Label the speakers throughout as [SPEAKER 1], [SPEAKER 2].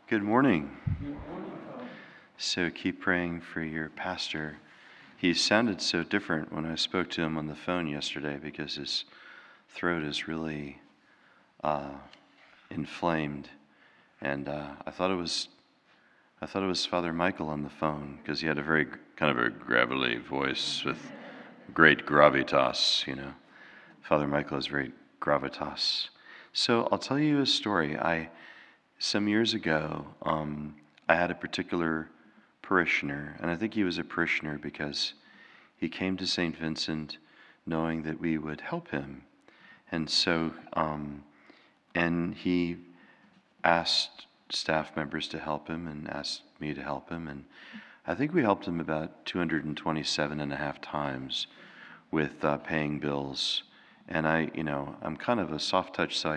[SPEAKER 1] Good morning. So keep praying for your pastor. He sounded so different when I spoke to him on the phone yesterday because his throat is really inflamed, and I thought it was Father Michael on the phone because he had a very kind of a gravelly voice with great gravitas. Father Michael has great gravitas. So I'll tell you a story. Some years ago, I had a particular parishioner, and I think he was a parishioner because he came to St. Vincent knowing that we would help him. And so, and he asked staff members to help him and asked me to help him. And I think we helped him about 227 and a half times with paying bills. And I'm kind of a soft touch, so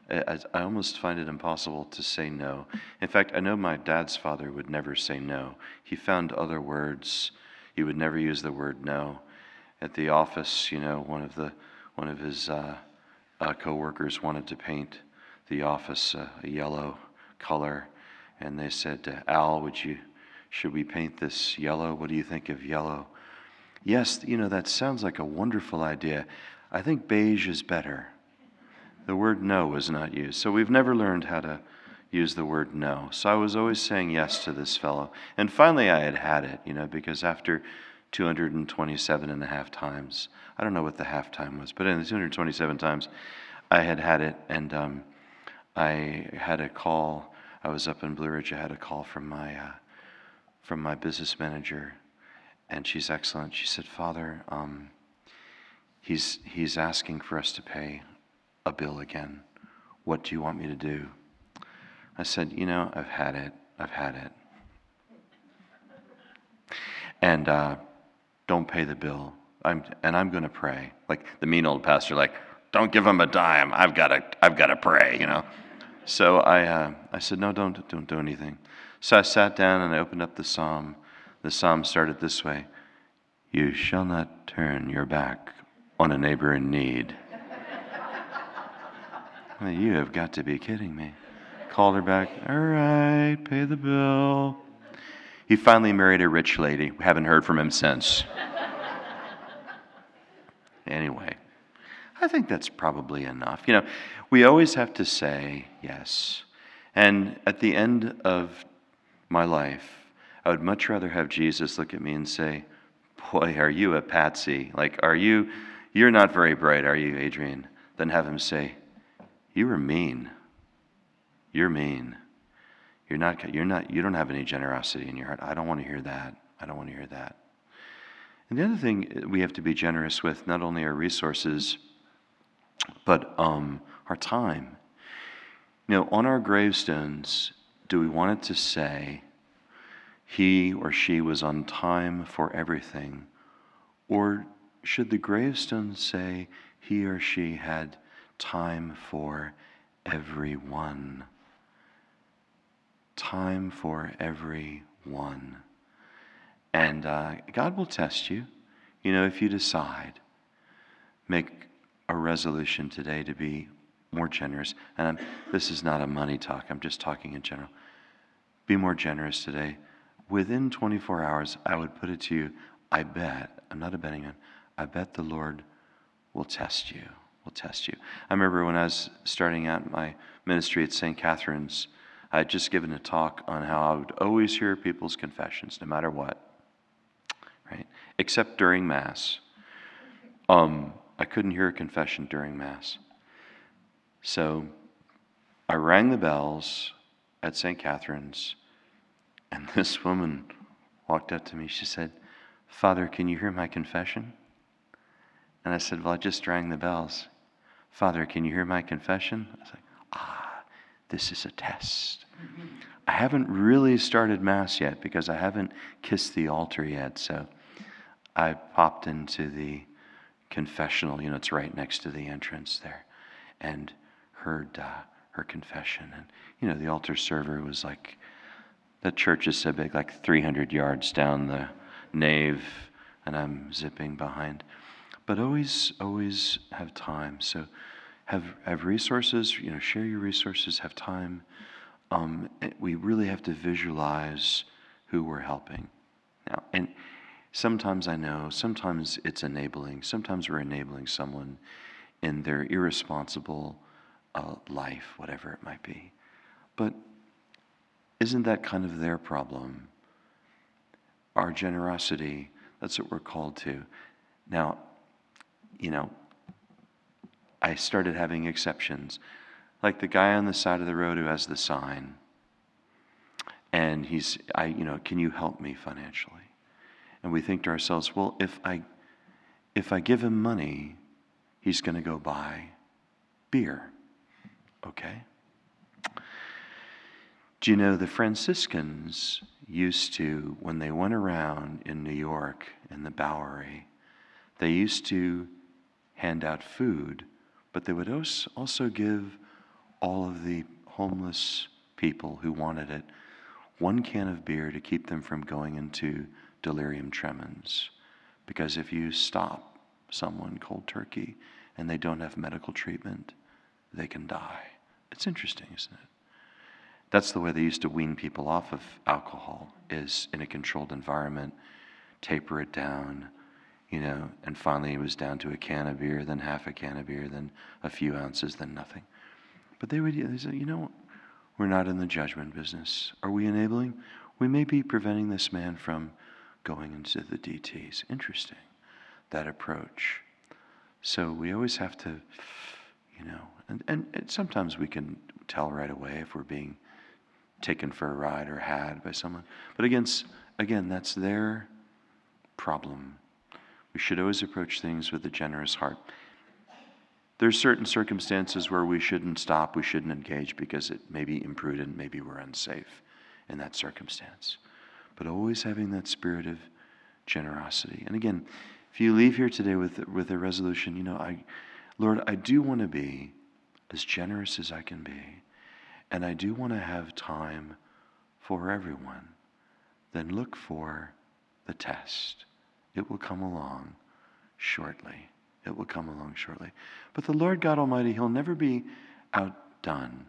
[SPEAKER 1] I almost find it impossible to say no. In fact, I know my dad's father would never say no. He found other words. He would never use the word no. At the office, one of his co-workers wanted to paint the office a yellow color, and they said, "Al, should we paint this yellow? What do you think of yellow?" "Yes, that sounds like a wonderful idea. I think beige is better." The word no was not used. So we've never learned how to use the word no. So I was always saying yes to this fellow. And finally I had it, because after 227 and a half times, I don't know what the half time was, but in the 227 times, I had it. And I had a call. I was up in Blue Ridge. I had a call from my business manager, and she's excellent. She said, "Father, he's asking for us to pay a bill again. What do you want me to do?" I said, "I've had it. And don't pay the bill. I'm going to pray." Like the mean old pastor, like, "Don't give him a dime. I've got to pray." So I said, "No, don't do anything." So I sat down and I opened up the psalm. The psalm started this way: "You shall not turn your back on a neighbor in need." Well, you have got to be kidding me. Called her back. "All right, pay the bill." He finally married a rich lady. We haven't heard from him since. Anyway, I think that's probably enough. We always have to say yes. And at the end of my life, I would much rather have Jesus look at me and say, "Boy, are you a patsy? Like, you're not very bright, are you, Adrian?" Than have him say, "You were mean. You're mean. You don't have any generosity in your heart." I don't want to hear that. And the other thing we have to be generous with, not only our resources, but our time. On our gravestones, do we want it to say, "He or she was on time for everything"? Or should the gravestone say, "He or she had time for everyone"? Time for everyone. And God will test you. If you decide, make a resolution today to be more generous. And this is not a money talk. I'm just talking in general. Be more generous today. Within 24 hours, I would put it to you, I bet, I'm not a betting man, I bet the Lord will test you. I remember when I was starting out my ministry at St. Catherine's, I had just given a talk on how I would always hear people's confessions, no matter what, right? Except during Mass. I couldn't hear a confession during Mass. So I rang the bells at St. Catherine's, and this woman walked up to me. She said, "Father, can you hear my confession?" And I said, "Well, I just rang the bells." "Father, can you hear my confession?" I was like, this is a test. I haven't really started Mass yet because I haven't kissed the altar yet. So I popped into the confessional, it's right next to the entrance there, and heard her confession. And, the altar server was like, the church is so big, like 300 yards down the nave, and I'm zipping behind. But always have time. So have resources, share your resources, have time. we really have to visualize who we're helping. Now, and sometimes I know, sometimes it's enabling, sometimes we're enabling someone in their irresponsible life, whatever it might be. But isn't that kind of their problem? Our generosity, that's what we're called to. Now, I started having exceptions. Like the guy on the side of the road who has the sign. And can you help me financially? And we think to ourselves, well, if I give him money, he's going to go buy beer. Okay? Do you know the Franciscans used to, when they went around in New York in the Bowery, they used to hand out food, but they would also give all of the homeless people who wanted it 1 can of beer to keep them from going into delirium tremens. Because if you stop someone cold turkey and they don't have medical treatment, they can die. It's interesting, isn't it? That's the way they used to wean people off of alcohol, is in a controlled environment, taper it down, and finally it was down to a can of beer, then half a can of beer, then a few ounces, then nothing. But they say, we're not in the judgment business. Are we enabling? We may be preventing this man from going into the DTs. Interesting, that approach. So we always have to, and sometimes we can tell right away if we're being taken for a ride or had by someone. But again, that's their problem. We should always approach things with a generous heart. There's certain circumstances where we shouldn't stop, we shouldn't engage because it may be imprudent, maybe we're unsafe in that circumstance. But always having that spirit of generosity. And again, if you leave here today with a resolution, Lord, I do want to be as generous as I can be, and I do want to have time for everyone, then look for the test. It will come along shortly. It will come along shortly. But the Lord God Almighty, He'll never be outdone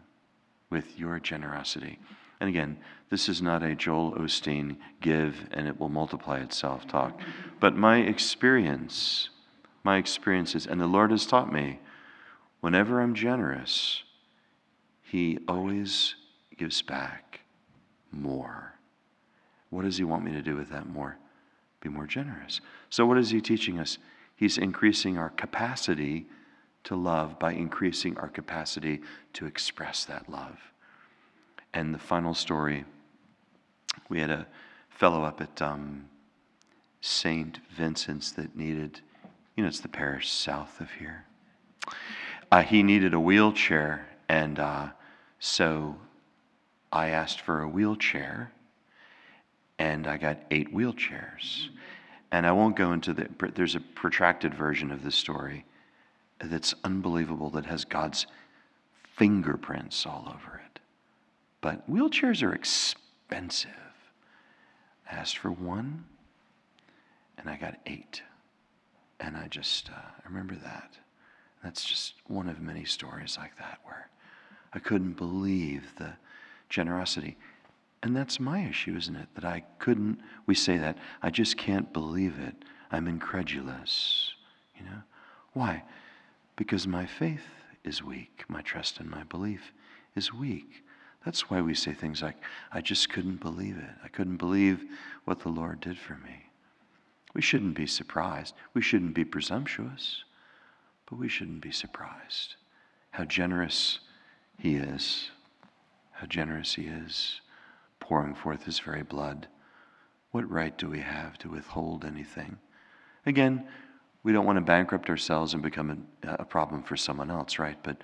[SPEAKER 1] with your generosity. And again, this is not a Joel Osteen give and it will multiply itself talk. But my experience is, and the Lord has taught me, whenever I'm generous, He always gives back more. What does He want me to do with that more? Be more generous. So what is He teaching us? He's increasing our capacity to love by increasing our capacity to express that love. And the final story, we had a fellow up at St. Vincent's that needed, it's the parish south of here. He needed a wheelchair, and so I asked for a wheelchair, and I got 8 wheelchairs. And I won't go into there's a protracted version of this story that's unbelievable, that has God's fingerprints all over it. But wheelchairs are expensive. I asked for 1, and I got 8. And I remember that. That's just one of many stories like that where I couldn't believe the generosity. And that's my issue, isn't it? That we say that, I just can't believe it. I'm incredulous. Why? Because my faith is weak. My trust and my belief is weak. That's why we say things like, I just couldn't believe it. I couldn't believe what the Lord did for me. We shouldn't be surprised. We shouldn't be presumptuous. But we shouldn't be surprised. How generous He is. How generous He is, pouring forth His very blood. What right do we have to withhold anything? Again, we don't want to bankrupt ourselves and become a problem for someone else, right? But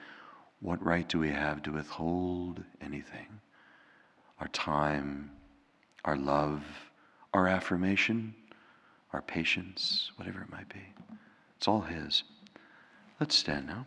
[SPEAKER 1] what right do we have to withhold anything? Our time, our love, our affirmation, our patience, whatever it might be. It's all His. Let's stand now.